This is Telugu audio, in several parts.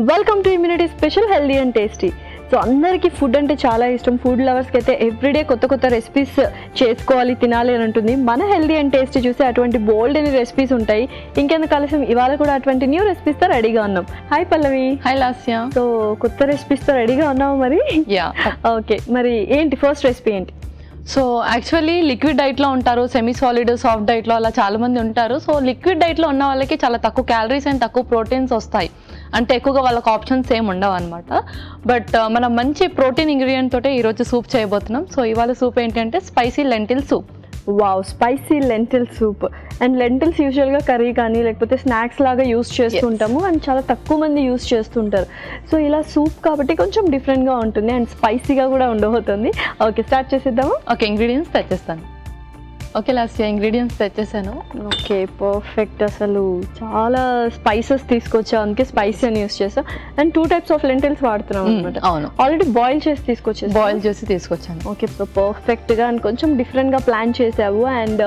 Welcome to immunity special healthy and tasty. So అందరికీ ఫుడ్ అంటే చాలా ఇష్టం. ఫుడ్ లవర్స్కి అయితే ఎవ్రీడే కొత్త కొత్త రెసిపీస్ చేసుకోవాలి, తినాలి అని ఉంటుంది. మన హెల్దీ అండ్ టేస్టీ చూసి అటువంటి బోల్డ్ అని రెసిపీస్ ఉంటాయి. ఇంకెందుకు కలిసి ఇవాళ కూడా అటువంటి న్యూ రెసిపీస్తో రెడీగా ఉన్నాం. హాయ్ పల్లవి. హాయ్ లాస్య. సో కొత్త రెసిపీస్తో రెడీగా ఉన్నాము మరి. ఓకే, మరి ఏంటి ఫస్ట్ రెసిపీ ఏంటి? సో యాక్చువల్లీ లిక్విడ్ డైట్లో ఉంటారు, సెమీ సాలిడ్, సాఫ్ట్ డైట్లో అలా చాలా మంది ఉంటారు. సో లిక్విడ్ డైట్లో ఉన్న వాళ్ళకి చాలా తక్కువ క్యాలరీస్ అండ్ తక్కువ ప్రోటీన్స్ వస్తాయి. అంటే ఎక్కువగా వాళ్ళకి ఆప్షన్స్ ఏమి ఉండవు అనమాట. బట్ మనం మంచి ప్రోటీన్ ఇంగ్రీడియంట్ తోటే ఈరోజు సూప్ చేయబోతున్నాం. సో ఇవాళ సూప్ ఏంటంటే spicy lentil soup. Wow, spicy lentil soup. And lintels యూజువల్గా కర్రీ కానీ లేకపోతే స్నాక్స్ లాగా యూస్ చేస్తుంటాము అండ్ చాలా తక్కువ మంది యూస్ చేస్తుంటారు. సో ఇలా సూప్ కాబట్టి కొంచెం డిఫరెంట్గా ఉంటుంది అండ్ స్పైసీగా కూడా ఉండబోతుంది. ఓకే, స్టార్ట్ చేసేద్దాము. ఓకే, ఇంగ్రీడియంట్స్ తెచ్చేస్తాను. ఓకే లాస్య, ఇంగ్రీడియంట్స్ తెచ్చేసాను. Okay, perfect. అసలు చాలా స్పైసెస్ తీసుకొచ్చా, అందుకే స్పైసీ అని యూస్ చేసా. అండ్ 2 types ఆఫ్ లెంటిల్స్ వాడుతున్నాం అనమాట. అవును, ఆల్రెడీ బాయిల్ చేసి తీసుకొచ్చాను. ఓకే, పర్ఫెక్ట్గా అండ్ కొంచెం డిఫరెంట్గా ప్లాన్ చేసావు. అండ్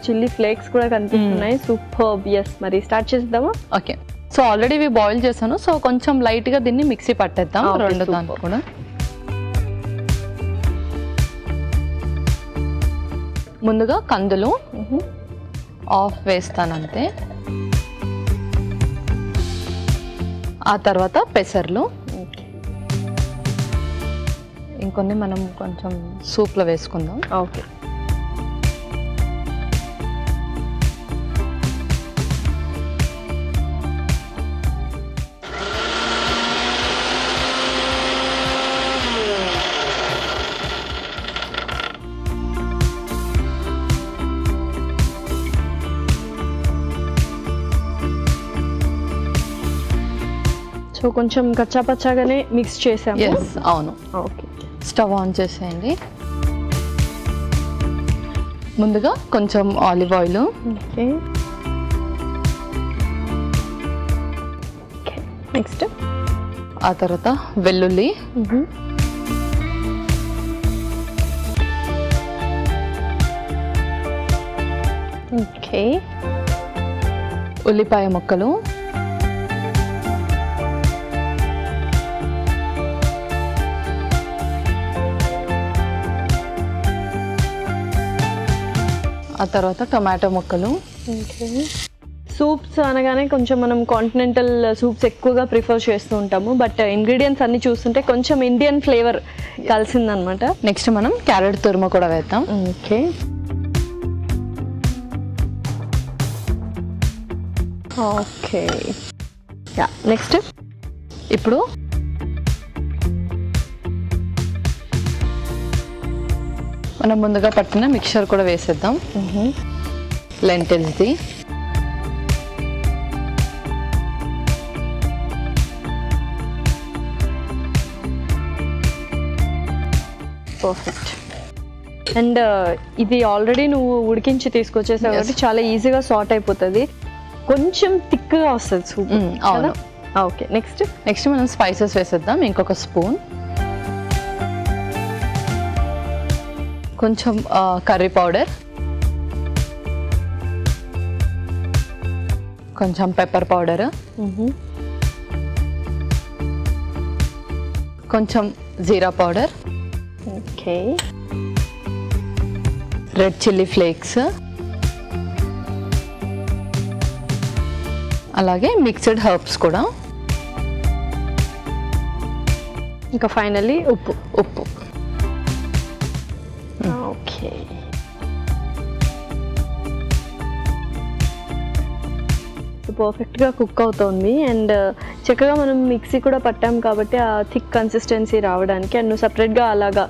చిల్లీ ఫ్లేక్స్ కూడా కనిపిస్తున్నాయి. సూపర్. ఎస్, మరి స్టార్ట్ చేద్దామా? ఓకే, సో ఆల్రెడీ ఇవి బాయిల్ చేశాను. సో కొంచెం లైట్గా దీన్ని మిక్సీ పట్టేద్దాం. రెండు దాంట్లో కూడా ముందుగా కందులు ఆఫ్ వేస్తాను అంతే. ఆ తర్వాత పెసర్లు, ఇంకొన్ని మనం కొంచెం సూప్లో వేసుకుందాం. ఓకే, సో కొంచెం కచ్చాపచ్చాగానే మిక్స్ చేసాము. అవును. ఓకే, స్టవ్ ఆన్ చేసేయండి. ముందుగా కొంచెం ఆలివ్ ఆయిల్. ఓకే, నెక్స్ట్ ఆ తర్వాత వెల్లుల్లి, ఓకే, ఉల్లిపాయ ముక్కలు, ఆ తర్వాత టొమాటో ముక్కలు. సూప్స్ అనగానే కొంచెం మనం కాంటినెంటల్ సూప్స్ ఎక్కువగా ప్రిఫర్ చేస్తూ ఉంటాము. బట్ ఇంగ్రీడియంట్స్ అన్ని చూస్తుంటే కొంచెం ఇండియన్ ఫ్లేవర్ కలిసిందనమాట. నెక్స్ట్ మనం క్యారెట్ తురుము కూడా వేద్దాం. ఓకే, ఓకే, నెక్స్ట్ ఇప్పుడు మనం ముందుగా పట్టిన మిక్చర్ కూడా వేసేద్దాం. లెంటిల్స్ది. పర్ఫెక్ట్. అండ్ ఇది ఆల్రెడీ నువ్వు ఉడికించి తీసుకొచ్చేసావు కాబట్టి చాలా ఈజీగా సార్ట్ అయిపోతుంది. కొంచెం థిక్గా వస్తుంది సూప్. అవును. ఓకే, నెక్స్ట్ మనం స్పైసెస్ వేసేద్దాం. ఇంకొక స్పూన్, కొంచెం కర్రీ పౌడర్, కొంచెం పెప్పర్ పౌడర్, కొంచెం jeera powder, okay, red chilli flakes, అలాగే మిక్స్డ్ హర్బ్స్ కూడా, ఇంకా ఫైనల్లీ ఉప్పు. ఓకే, పర్ఫెక్ట్గా కుక్ అవుతుంది. అండ్ చక్కగా మనం మిక్సీ కూడా పట్టాం కాబట్టి ఆ థిక్ కన్సిస్టెన్సీ రావడానికి. అండ్ నువ్వు సపరేట్గా అలాగా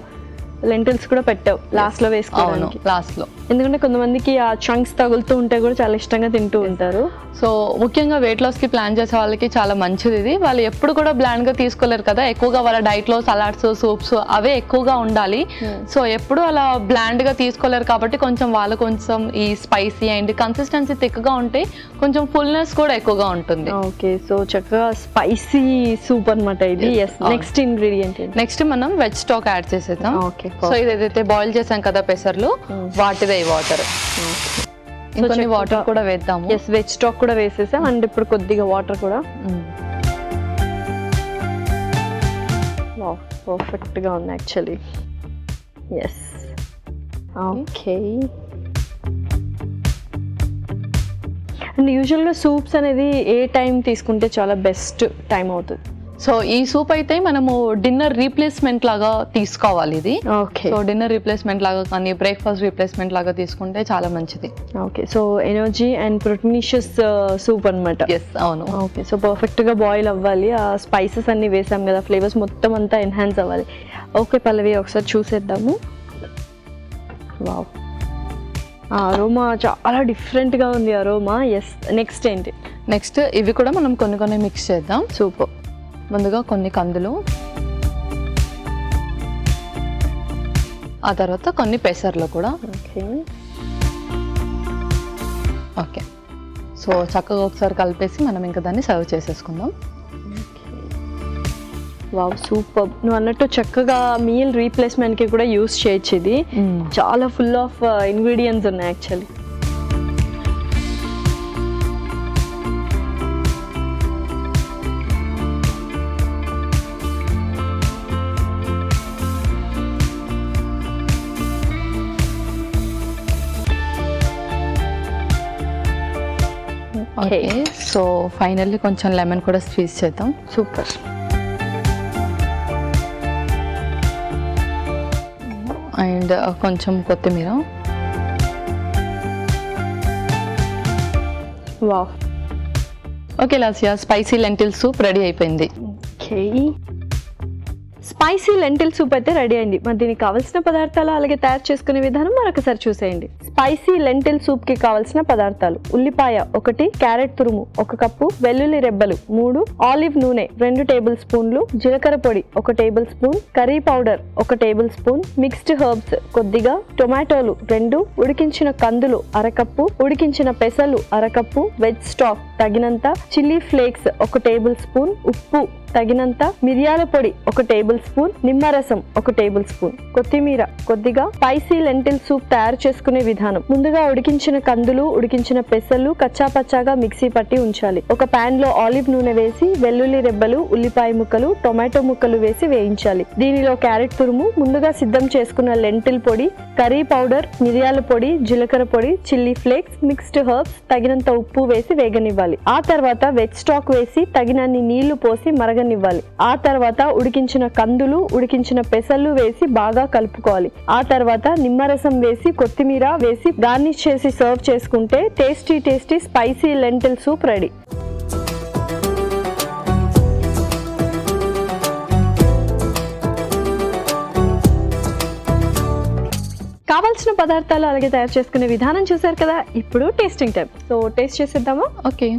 లెంటిల్స్ కూడా పెట్టావు లాస్ట్లో వేసుకోవడానికి. లాస్ట్లో ఎందుకంటే కొంతమందికి ఆ చంక్స్ తగులుతూ ఉంటే కూడా చాలా ఇష్టంగా తింటూ ఉంటారు. సో ముఖ్యంగా వెయిట్ లాస్కి ప్లాన్ చేసే వాళ్ళకి చాలా మంచిది ఇది. వాళ్ళు ఎప్పుడు కూడా బ్లాండ్గా తీసుకోలేరు కదా, ఎక్కువగా వాళ్ళ డైట్లో సలాడ్స్, సూప్స్ అవే ఎక్కువగా ఉండాలి. సో ఎప్పుడు అలా బ్లాండ్గా తీసుకోలేరు కాబట్టి కొంచెం ఈ స్పైసీ అండ్ కన్సిస్టెన్సీ థిక్గా ఉంటే కొంచెం ఫుల్నెస్ కూడా ఎక్కువగా ఉంటుంది. ఓకే, సో చక్కగా స్పైసీ సూప్ అనమాట ఇది. నెక్స్ట్ ఇంగ్రీడియంట్, నెక్స్ట్ మనం వెజ్ స్టాక్ యాడ్ చేసేద్దాం. ఓకే, సో ఇదైతే బాయిల్ చేసాం కదా పెసర్లు, వాటిదే వాటర్. ఇంకొన్ని వాటర్ కూడా వేద్దాము. వెజ్ స్టాక్ కూడా వేసేసాం అండ్ ఇప్పుడు కొద్దిగా వాటర్ కూడా. వావ్, పర్ఫెక్ట్గా ఉంది యాక్చువల్లీ. Yes, okay. అండ్ యూజువల్గా సూప్స్ అనేది ఏ టైం తీసుకుంటే చాలా బెస్ట్ టైం అవుతుంది? సో ఈ సూప్ అయితే మనము డిన్నర్ రీప్లేస్మెంట్ లాగా తీసుకోవాలి ఇది. ఓకే. సో డిన్నర్ రీప్లేస్మెంట్ లాగా కానీ బ్రేక్ఫాస్ట్ రీప్లేస్మెంట్ లాగా తీసుకుంటే చాలా మంచిది. Okay, so energy and proteinaceous soup అనమాట. ఎస్, అవును. ఓకే, సో పర్ఫెక్ట్గా బాయిల్ అవ్వాలి, ఆ స్పైసెస్ అన్ని వేసాం కదా, ఫ్లేవర్స్ మొత్తం అంతా ఎన్హాన్స్ అవ్వాలి. ఓకే పల్లవి, ఒకసారి చూసేద్దాము. వావ్, అరోమా చాలా డిఫరెంట్గా ఉంది అరోమా. ఎస్, నెక్స్ట్ ఏంటి? నెక్స్ట్ ఇవి కూడా మనం కొన్ని మిక్స్ చేద్దాం. సూపర్. ముందుగా కొన్ని కందులు, ఆ తర్వాత కొన్ని పెసర్లు కూడా. ఓకే. ఓకే, సో చక్కగా ఒకసారి కలిపేసి మనం ఇంకా దాన్ని సర్వ్ చేసేసుకుందాం. Wow, super. నువ్వు అన్నట్టు చక్కగా మీల్ రీప్లేస్మెంట్కి కూడా యూస్ చేయొచ్చు ఇది. చాలా ఫుల్ ఆఫ్ ఇంగ్రీడియంట్స్ ఉన్నాయి యాక్చువల్లీ. ఓకే, సో ఫైనల్లీ కొంచెం లెమన్ కూడా స్క్వీజ్ చేద్దాం. సూపర్. అండ్ కొంచెం కొత్తిమీర. Wow. Okay Lasya, spicy lentil soup ready అయిపోయింది. ఓకే, స్పైసీ లెంటిల్ సూప్ అయితే రెడీ అయింది. మరి దీనికి కావాల్సిన పదార్థాలు అలాగే తయారు చేసుకునే విధానం మరొకసారి చూసేయండి. స్పైసీ లెంటిల్ సూప్ కి కావాల్సిన పదార్థాలు: ఉల్లిపాయ 1, క్యారెట్ తురుము 1 కప్పు, వెల్లుల్లి రెబ్బలు 3, ఆలివ్ నూనె 2 టేబుల్ స్పూన్లు, జీలకర్ర పొడి 1 table spoon, curry powder 1 table spoon, mixed herbs కొద్దిగా, టొమాటోలు 2, ఉడికించిన కందులు 1/2 కప్పు, ఉడికించిన పెసలు 1/2 కప్పు, వెజ్ స్టాక్ తగినంత, చిల్లీ ఫ్లేక్స్ 1 టేబుల్ స్పూన్, ఉప్పు తగినంత, మిరియాల పొడి 1 టేబుల్ స్పూన్, నిమ్మరసం 1 టేబుల్ స్పూన్, కొత్తిమీర కొద్దిగా. స్పైసీ లెంటిల్ సూప్ తయారు చేసుకునే విధానం: ముందుగా ఉడికించిన కందులు, ఉడికించిన పెసలు కచ్చాపచ్చాగా మిక్సీ పట్టి ఉంచాలి. ఒక పాన్ లో ఆలివ్ నూనె వేసి వెల్లుల్లి రెబ్బలు, ఉల్లిపాయ ముక్కలు, టొమాటో ముక్కలు వేసి వేయించాలి. దీనిలో క్యారెట్ తురుము, ముందుగా సిద్ధం చేసుకున్న లెంటిల్ పొడి, కర్రీ పౌడర్, మిరియాల పొడి, జీలకర్ర పొడి, చిల్లీ ఫ్లేక్స్, మిక్స్డ్ హెర్బ్స్, తగినంత ఉప్పు వేసి వేగనివ్వాలి. ఆ తర్వాత వెజ్ స్టాక్ వేసి తగినన్ని నీళ్లు పోసి మరగనివ్వాలి. ఆ తర్వాత ఉడికించిన కందులు, ఉడికించిన పెసలు వేసి బాగా కలుపుకోవాలి. ఆ తర్వాత నిమ్మరసం వేసి కొత్తిమీర వేసి గార్నిష్ చేసి సర్వ్ చేసుకుంటే tasty spicy lentil soup ready. కావాల్సిన పదార్థాలు అలాగే తయారు చేసుకునే విధానం చూసారు కదా. ఇప్పుడు టేస్టింగ్ టైం. సో టేస్ట్ చేసేద్దామా? ఓకే.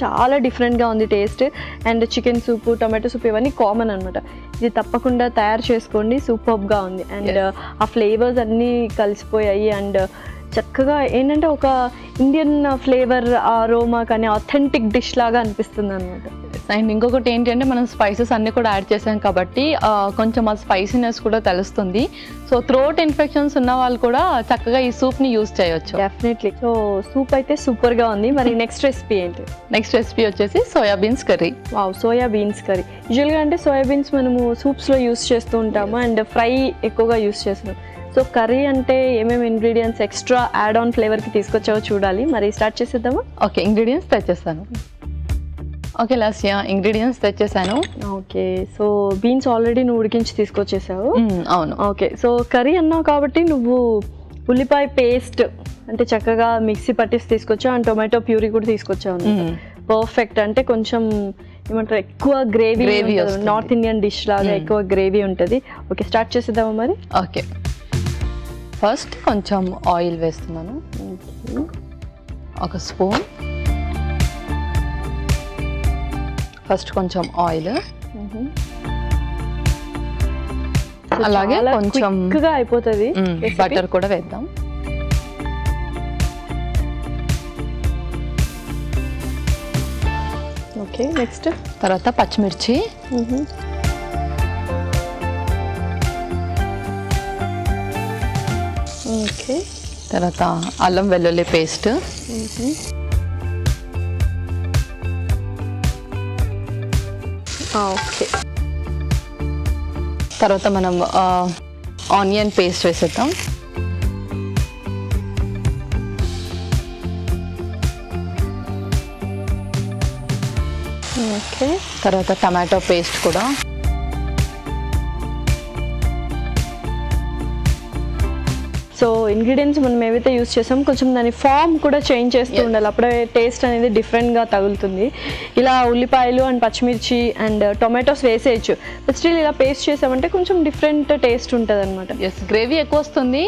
చాలా డిఫరెంట్గా ఉంది taste. And chicken soup, tomato soup ఇవన్నీ కామన్ అనమాట. ఇది తప్పకుండా తయారు చేసుకోండి, సూపర్గా ఉంది. అండ్ ఆ ఫ్లేవర్స్ అన్నీ కలిసిపోయాయి. అండ్ చక్కగా ఏంటంటే ఒక ఇండియన్ ఫ్లేవర్ అరోమా కానీ ఆథెంటిక్ డిష్ లాగా అనిపిస్తుంది అనమాట. అండ్ ఇంకొకటి ఏంటంటే మనం స్పైసెస్ అన్ని కూడా యాడ్ చేసాం కాబట్టి కొంచెం ఆ స్పైసీనెస్ కూడా తెలుస్తుంది. సో థ్రోట్ ఇన్ఫెక్షన్స్ ఉన్న వాళ్ళు కూడా చక్కగా ఈ సూప్ని యూజ్ చేయొచ్చు. డెఫినెట్లీ. సో సూప్ అయితే సూపర్గా ఉంది. మరి నెక్స్ట్ రెసిపీ ఏంటి? నెక్స్ట్ రెసిపీ వచ్చేసి soybeans curry. Wow, soybeans curry. యూజువల్గా అంటే సోయాబీన్స్ మనము సూప్స్లో యూస్ చేస్తూ ఉంటాము అండ్ ఫ్రై ఎక్కువగా యూస్ చేస్తున్నాం. సో కర్రీ అంటే ఏమేమి ఇంగ్రీడియంట్స్ ఎక్స్ట్రా యాడ్ ఆన్ ఫ్లేవర్కి తీసుకొచ్చావో చూడాలి. మరి స్టార్ట్ చేసేద్దామా? ఓకే, ఇంగ్రీడియంట్స్ తెచ్చేస్తాను. ఓకే లాస్యా, ఇంగ్రీడియంట్స్ తెచ్చేసాను. ఓకే, సో బీన్స్ ఆల్రెడీ నువ్వు ఉడికించి తీసుకొచ్చేసావు. అవును. ఓకే, సో కర్రీ అన్నావు కాబట్టి నువ్వు ఉల్లిపాయ పేస్ట్ అంటే చక్కగా మిక్సీ పట్టేసి తీసుకొచ్చావు అండ్ టొమాటో ప్యూరీ కూడా తీసుకొచ్చావు. పర్ఫెక్ట్. అంటే కొంచెం ఏమంటారు, ఎక్కువ గ్రేవీ, నార్త్ ఇండియన్ డిష్ లాగా ఎక్కువ గ్రేవీ ఉంటుంది. ఓకే, స్టార్ట్ చేసేద్దామా మరి? ఓకే, ఫస్ట్ కొంచెం ఆయిల్ వేస్తున్నాను. 1 స్పూన్. ఫస్ట్ కొంచెం ఆయిల్, అలాగే కొంచెం అయిపోతుంది. బటర్ కూడా వేద్దాం. ఓకే, నెక్స్ట్ తర్వాత పచ్చిమిర్చి, ఓకే, ఓకే. తర్వాత అల్లం వెల్లుల్లి పేస్ట్, ఓకే. తర్వాత మనం ఆనియన్ పేస్ట్ వేసేద్దాం. ఓకే. తర్వాత టమాటో పేస్ట్ కూడా. సో ఇంగ్రీడియంట్స్ మనం ఏవైతే యూస్ చేసాం కొంచెం దాని ఫామ్ కూడా చేంజ్ చేస్తూ ఉండాలి, అప్పుడే టేస్ట్ అనేది డిఫరెంట్గా తగులుతుంది. ఇలా ఉల్లిపాయలు అండ్ పచ్చిమిర్చి అండ్ టొమాటోస్ వేసేయచ్చు, బట్ స్టిల్ ఇలా పేస్ట్ చేసామంటే కొంచెం డిఫరెంట్ టేస్ట్ ఉంటుంది అనమాట. ఎస్, గ్రేవీ ఎక్కువ వస్తుంది.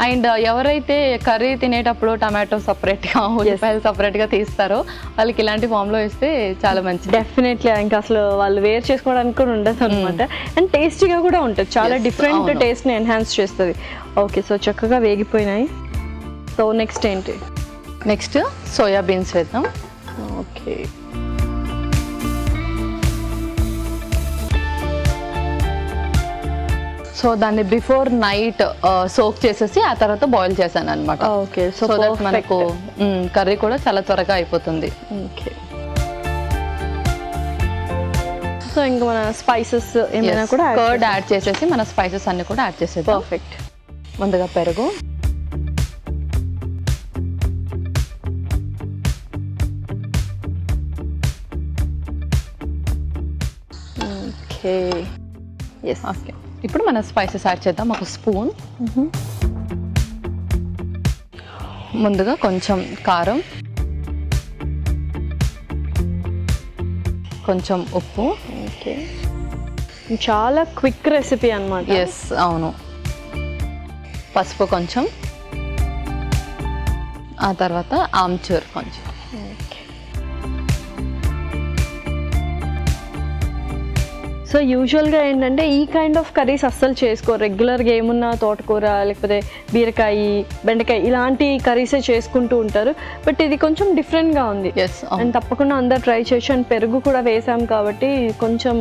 అండ్ ఎవరైతే కర్రీ తినేటప్పుడు టమాటో సపరేట్గా ఉల్లిపాయలు సపరేట్గా తీస్తారో వాళ్ళకి ఇలాంటి ఫామ్లో వేస్తే చాలా మంచిది. డెఫినెట్లీ ఇంకా అసలు వాళ్ళు వేర్ చేసుకోవడానికి కూడా ఉండదు అనమాట. అండ్ టేస్టీగా కూడా ఉంటుంది, చాలా డిఫరెంట్ టేస్ట్ని ఎన్హాన్స్ చేస్తుంది. ఓకే, సో చక్కగా వేగిపోయినాయి. సో నెక్స్ట్ ఏంటి? నెక్స్ట్ సోయా బీన్స్ వేద్దాం. ఓకే. సో దాన్ని బిఫోర్ నైట్ సోక్ చేసేసి ఆ తర్వాత బాయిల్ చేశాను అనమాట. ఓకే, సో దట్ మనకు కర్రీ కూడా చాలా త్వరగా అయిపోతుంది. ఓకే. సో ఇంకా మన స్పైసెస్ ఏమైనా కూడా కర్డ్ యాడ్ చేసేసి మన స్పైసెస్ అన్ని కూడా యాడ్ చేసేది. పర్ఫెక్ట్. ముందుగా పెరుగు, ఓకే. ఎస్. ఓకే. ఇప్పుడు మన స్పైసెస్ యాడ్ చేద్దాం. ఒక స్పూన్, ముందుగా కొంచెం కారం, కొంచెం ఉప్పు. ఓకే, చాలా క్విక్ రెసిపీ అన్నమాట. ఎస్, అవును. పసుపు కొంచెం, ఆ తర్వాత ఆమ్చూర్ కొంచెం. సో యూజువల్గా ఏంటంటే ఈ కైండ్ ఆఫ్ కర్రీస్ అస్సలు చేసుకోరు, రెగ్యులర్గా ఏమున్నా తోటకూర లేకపోతే బీరకాయ, బెండకాయ ఇలాంటి కర్రీసే చేసుకుంటూ ఉంటారు. బట్ ఇది కొంచెం డిఫరెంట్గా ఉంది. అండ్ తప్పకుండా అందరు ట్రై చేసి, అండ్ పెరుగు కూడా వేసాం కాబట్టి కొంచెం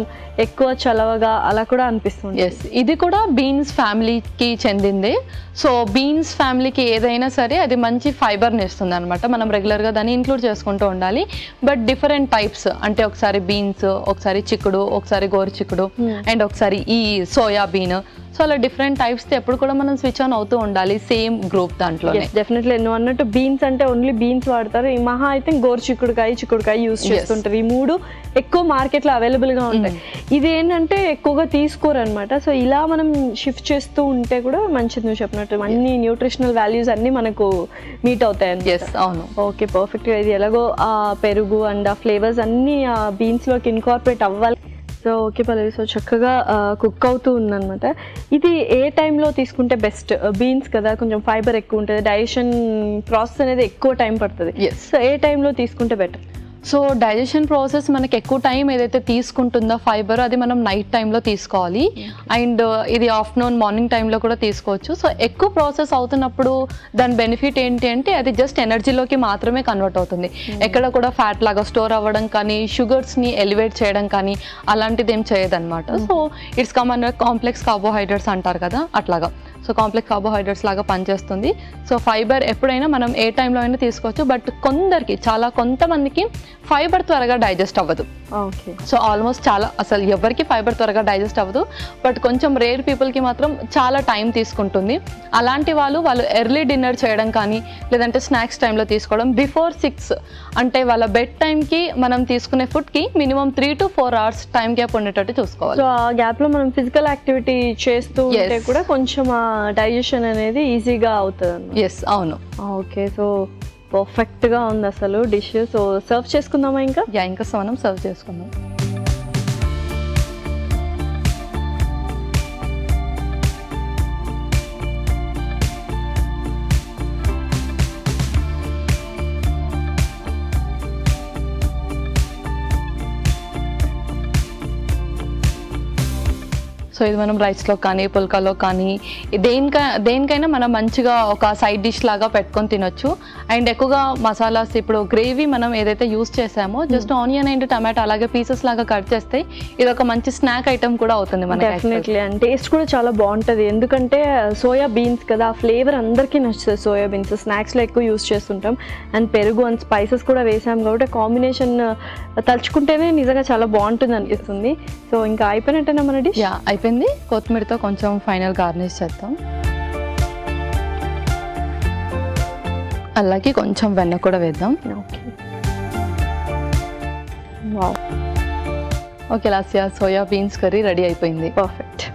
ఎక్కువ చలవగా అలా కూడా అనిపిస్తుంది. ఎస్, ఇది కూడా బీన్స్ ఫ్యామిలీకి చెందింది. సో బీన్స్ ఫ్యామిలీకి ఏదైనా సరే అది మంచి ఫైబర్ని ఇస్తుంది అనమాట. మనం రెగ్యులర్గా దాన్ని ఇంక్లూడ్ చేసుకుంటూ ఉండాలి. బట్ డిఫరెంట్ టైప్స్ అంటే ఒకసారి బీన్స్, ఒకసారి చిక్కుడు, ఒకసారి గోరు చిక్కుడు, అండ్ ఒకసారి ఈ సోయా బీన్. సో అలా డిఫరెంట్ టైప్స్ ఎప్పుడు కూడా మనం స్విచ్ ఆన్ అవుతూ ఉండాలి సేమ్ గ్రూప్ దాంట్లో. డెఫినెట్లీ నువ్వు అన్నట్టు బీన్స్ అంటే ఓన్లీ బీన్స్ వాడతారు, ఈ మహా అయితే గోరు చిక్కుడుకాయ యూస్ చేస్తుంటారు. ఈ మూడు ఎక్కువ మార్కెట్లో అవైలబుల్గా ఉంటాయి. ఇది ఏంటంటే ఎక్కువగా తీసుకోరు అనమాట. సో ఇలా మనం షిఫ్ట్ చేస్తూ ఉంటే కూడా మంచిది, నువ్వు చెప్పినట్టు అన్ని న్యూట్రిషనల్ వాల్యూస్ అన్ని మనకు మీట్ అవుతాయి అండి. అవును. ఓకే, పర్ఫెక్ట్గా. ఇది ఎలాగో ఆ పెరుగు అండ్ ఆ ఫ్లేవర్స్ అన్ని ఆ బీన్స్లోకి ఇన్కార్పొరేట్ అవ్వాలి. సో ఓకే పల్లవి, సో చక్కగా కుక్ అవుతూ ఉందన్నమాట. ఇది ఏ టైంలో తీసుకుంటే బెస్ట్? బీన్స్ కదా, కొంచెం ఫైబర్ ఎక్కువ ఉంటుంది, డైజెషన్ ప్రాసెస్ అనేది ఎక్కువ టైం పడుతుంది. సో ఏ టైంలో తీసుకుంటే బెటర్? సో డైజెషన్ ప్రాసెస్ మనకి ఎక్కువ టైం ఏదైతే తీసుకుంటుందో ఫైబర్, అది మనం నైట్ టైంలో తీసుకోవాలి. అండ్ ఇది ఆఫ్టర్నూన్, మార్నింగ్ టైంలో కూడా తీసుకోవచ్చు. సో ఎక్కువ ప్రాసెస్ అవుతున్నప్పుడు దాని బెనిఫిట్ ఏంటి అంటే అది జస్ట్ ఎనర్జీలోకి మాత్రమే కన్వర్ట్ అవుతుంది. ఎక్కడ కూడా ఫ్యాట్ లాగా స్టోర్ అవ్వడం కానీ, షుగర్స్ని ఎలివేట్ చేయడం కానీ అలాంటిది ఏం చేయదన్నమాట. So it's common complex carbohydrates అంటారు కదా, అట్లాగా. సో కాంప్లెక్స్ కార్బోహైడ్రేట్స్ లాగా పనిచేస్తుంది. సో ఫైబర్ ఎప్పుడైనా మనం ఏ టైంలో అయినా తీసుకోవచ్చు. బట్ కొంతమందికి ఫైబర్ త్వరగా డైజెస్ట్ అవ్వదు. ఓకే. సో ఆల్మోస్ట్ అసలు ఎవరికి ఫైబర్ త్వరగా డైజెస్ట్ అవ్వదు. బట్ కొంచెం రేర్ పీపుల్కి మాత్రం చాలా టైం తీసుకుంటుంది. అలాంటి వాళ్ళు ఎర్లీ డిన్నర్ చేయడం కానీ, లేదంటే స్నాక్స్ టైంలో తీసుకోవడం బిఫోర్ 6 అంటే వాళ్ళ బెడ్ టైంకి మనం తీసుకునే ఫుడ్కి minimum 3 to 4 hours time gap ఉండేటట్టు చూసుకోవాలి. సో ఆ గ్యాప్లో మనం ఫిజికల్ యాక్టివిటీ చేస్తూ ఉంటే కూడా కొంచెం డైజెషన్ అనేది ఈజీగా అవుతుంది. ఎస్, అవును. ఓకే, సో పర్ఫెక్ట్గా ఉంది అసలు డిష్. సో సర్వ్ చేసుకుందామా? ఇంకా మనం సర్వ్ చేసుకుందాం. సో ఇది మనం రైస్లో కానీ పుల్కాలో కానీ దేనికైనా మనం మంచిగా ఒక సైడ్ డిష్ లాగా పెట్టుకొని తినొచ్చు. అండ్ ఎక్కువగా మసాలాస్ ఇప్పుడు గ్రేవీ మనం ఏదైతే యూస్ చేసామో జస్ట్ ఆనియన్ అండ్ టమాటో అలాగే పీసెస్ లాగా కట్ చేస్తే ఇది ఒక మంచి స్నాక్ ఐటమ్ కూడా అవుతుంది మనకి. డెఫినెట్లీ అండ్ టేస్ట్ కూడా చాలా బాగుంటుంది, ఎందుకంటే సోయా బీన్స్ కదా, ఆ ఫ్లేవర్ అందరికీ నచ్చుతుంది. సోయా బీన్స్ స్నాక్స్లో ఎక్కువ యూస్ చేస్తుంటాం అండ్ పెరుగు అండ్ స్పైసెస్ కూడా వేసాం కాబట్టి కాంబినేషన్ తలుచుకుంటేనే నిజంగా చాలా బాగుంటుంది అనిపిస్తుంది. సో ఇంకా అయిపోయినట్టేనా మన డిష్? అయిపోయింది. కొత్తిమీరతో కొంచెం ఫైనల్ గార్నిష్ చేద్దాం. అలాగే కొంచెం వెన్న కూడా వేద్దాం. Okay Lasya, soya beans curry ready అయిపోయింది. Perfect.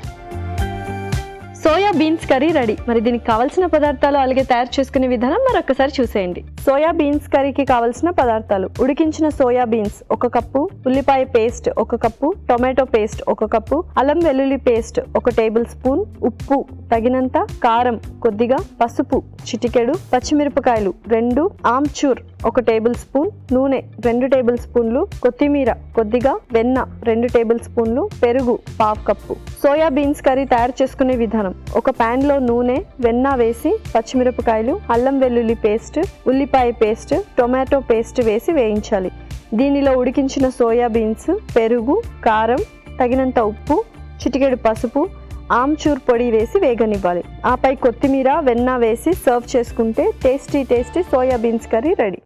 Soya beans curry ready. మరి దీనికి కావాల్సిన పదార్థాలు అలాగే తయారు చేసుకునే విధానం మరొకసారి చూసేయండి. సోయా బీన్స్ కర్రీకి కావాల్సిన పదార్థాలు: ఉడికించిన సోయా బీన్స్ 1 కప్పు, ఉల్లిపాయ paste 1 cup, tomato paste 1 cup, అల్లం వెల్లుల్లి పేస్ట్ 1 టేబుల్ స్పూన్, ఉప్పు తగినంత, కారం కొద్దిగా, పసుపు చిటికెడు, పచ్చిమిరపకాయలు 2, ఆమ్చూర్ 1 టేబుల్ స్పూన్, నూనె 2 టేబుల్ స్పూన్లు, కొత్తిమీర కొద్దిగా, వెన్న 2 టేబుల్ స్పూన్లు, పెరుగు 1/2 కప్పు. సోయా బీన్స్ కర్రీ తయారు చేసుకునే విధానం: ఒక పాన్ లో నూనె, వెన్న వేసి పచ్చిమిరపకాయలు, అల్లం వెల్లుల్లి పేస్ట్, ఉల్లిపాయ పేస్ట్, టొమాటో పేస్ట్ వేసి వేయించాలి. దీనిలో ఉడికించిన సోయా బీన్స్, పెరుగు, కారం, తగినంత ఉప్పు, చిటికెడు పసుపు, ఆమ్చూర్ పొడి వేసి వేగనివ్వాలి. ఆపై కొత్తిమీర, వెన్న వేసి సర్వ్ చేసుకుంటే tasty soya beans curry ready.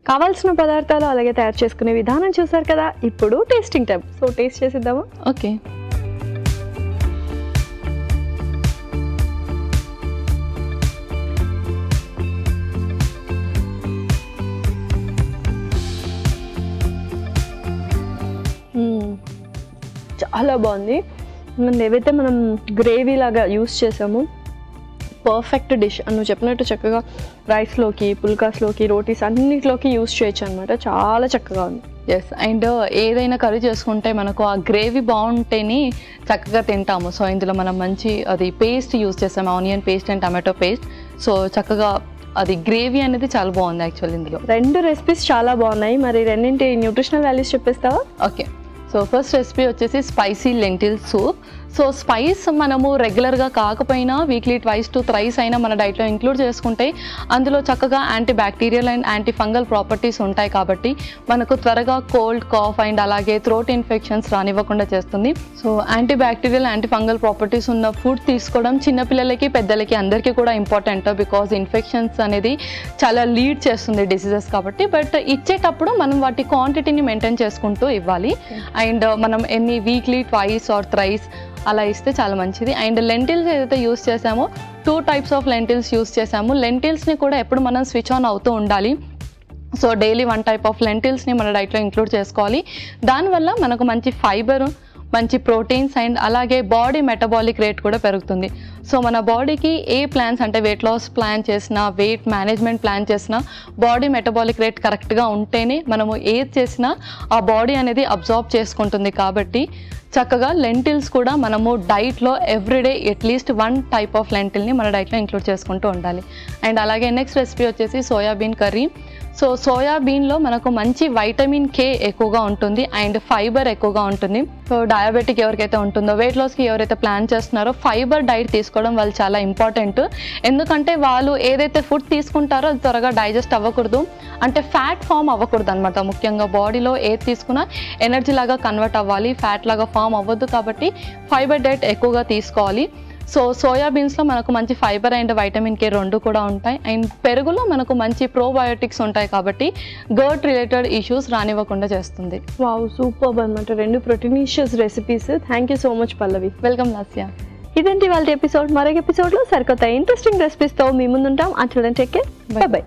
కావాల్సిన పదార్థాలు అలాగే తయారు చేసుకునే విధానం చూసారు కదా. ఇప్పుడు టేస్టింగ్ టైం. సో టేస్ట్ చేసిద్దామా? ఓకే. చాలా బాగుంది. ఏవైతే మనం గ్రేవీ లాగా యూస్ చేసామో పర్ఫెక్ట్ డిష్. నువ్వు చెప్పినట్టు చక్కగా రైస్లోకి, పుల్కాస్లోకి, రోటీస్ అన్నిటిలోకి యూస్ చేయొచ్చు అనమాట. చాలా చక్కగా ఉంది. ఎస్. అండ్ ఏదైనా కర్రీ చేసుకుంటే మనకు ఆ గ్రేవీ బాగుంటేనే చక్కగా తింటాము. సో ఇందులో మనం మంచి అది పేస్ట్ యూస్ చేస్తాము, onion paste and tomato paste. So చక్కగా అది గ్రేవీ అనేది చాలా బాగుంది యాక్చువల్లీ. ఇందులో 2 రెసిపీస్ చాలా బాగున్నాయి. మరి రెండింటి న్యూట్రిషనల్ వాల్యూస్ చెప్పేస్తావా? ఓకే. సో ఫస్ట్ రెసిపీ వచ్చేసి spicy lentil soup. So spice మనము రెగ్యులర్గా కాకపోయినా వీక్లీ 2 to 3 అయినా మన డైట్లో ఇంక్లూడ్ చేసుకుంటే అందులో చక్కగా anti bacterial and anti fungal properties ఉంటాయి కాబట్టి మనకు త్వరగా కోల్డ్, కాఫ్ అండ్ అలాగే థ్రోట్ ఇన్ఫెక్షన్స్ రానివ్వకుండా చేస్తుంది. So anti bacterial, anti fungal properties ఉన్న ఫుడ్ తీసుకోవడం చిన్నపిల్లలకి, పెద్దలకి అందరికీ కూడా ఇంపార్టెంట్. బికాజ్ ఇన్ఫెక్షన్స్ అనేది చాలా లీడ్ చేస్తుంది డిసీజెస్ కాబట్టి. బట్ ఇచ్చేటప్పుడు మనం వాటి క్వాంటిటీని మెయింటైన్ చేసుకుంటూ ఇవ్వాలి. అండ్ మనం ఎన్ని వీక్లీ 2 or 3 అలా ఇస్తే చాలా మంచిది. అండ్ లెంటిల్స్ ఏదైతే యూస్ చేసామో 2 types ఆఫ్ లెంటిల్స్ యూస్ చేసాము. లెంటిల్స్ని కూడా ఎప్పుడు మనం స్విచ్ ఆన్ అవుతూ ఉండాలి. సో డైలీ 1 type ఆఫ్ లెంటిల్స్ని మన డైట్లో ఇంక్లూడ్ చేసుకోవాలి. దానివల్ల మనకు మంచి ఫైబర్, మంచి ప్రోటీన్స్ అండ్ అలాగే బాడీ మెటబాలిక్ రేట్ కూడా పెరుగుతుంది. సో మన బాడీకి ఏ ప్లాన్స్ అంటే వెయిట్ లాస్ ప్లాన్ చేసినా, వెయిట్ మేనేజ్మెంట్ ప్లాన్ చేసినా బాడీ మెటబాలిక్ రేట్ కరెక్ట్గా ఉంటేనే మనము ఏది చేసినా ఆ బాడీ అనేది అబ్జార్బ్ చేసుకుంటుంది. కాబట్టి చక్కగా లెంటిల్స్ కూడా మనము డైట్లో ఎవ్రీడే అట్లీస్ట్ 1 type ఆఫ్ లెంటిల్ని మన డైట్లో ఇంక్లూడ్ చేసుకుంటూ ఉండాలి. అండ్ అలాగే నెక్స్ట్ రెసిపీ వచ్చేసి సోయాబీన్ కర్రీ. సో సోయాబీన్లో మనకు మంచి వైటమిన్ K ఎక్కువగా ఉంటుంది అండ్ ఫైబర్ ఎక్కువగా ఉంటుంది. సో డయాబెటిక్ ఎవరికైతే ఉంటుందో, వెయిట్ లాస్కి ఎవరైతే ప్లాన్ చేస్తున్నారో ఫైబర్ డైట్ తీసుకోవడం వాళ్ళు చాలా ఇంపార్టెంట్. ఎందుకంటే వాళ్ళు ఏదైతే ఫుడ్ తీసుకుంటారో అది త్వరగా డైజెస్ట్ అవ్వకూడదు, అంటే ఫ్యాట్ ఫామ్ అవ్వకూడదు అనమాట. ముఖ్యంగా బాడీలో ఏది తీసుకున్నా ఎనర్జీ లాగా కన్వర్ట్ అవ్వాలి, ఫ్యాట్ లాగా ఫామ్ అవ్వద్దు. కాబట్టి ఫైబర్ డైట్ ఎక్కువగా తీసుకోవాలి. సో సోయాబీన్స్లో మనకు మంచి ఫైబర్ అండ్ వైటమిన్ K 2 కూడా ఉంటాయి. అండ్ పెరుగులో మనకు మంచి ప్రోబయోటిక్స్ ఉంటాయి కాబట్టి గర్ట్ రిలేటెడ్ ఇష్యూస్ రానివ్వకుండా చేస్తుంది. వావ్, సూపర్ అనమాట. 2 proteinaceous recipes. Thank you so much Pallavi. Welcome Lasya. ఇదండి వాళ్ళ ఎపిసోడ్. మరొక ఎపిసోడ్లో సరికొత్త ఇంట్రెస్టింగ్ రెసిపీస్తో మీ ముందుంటాం. Until then take care. Bye by.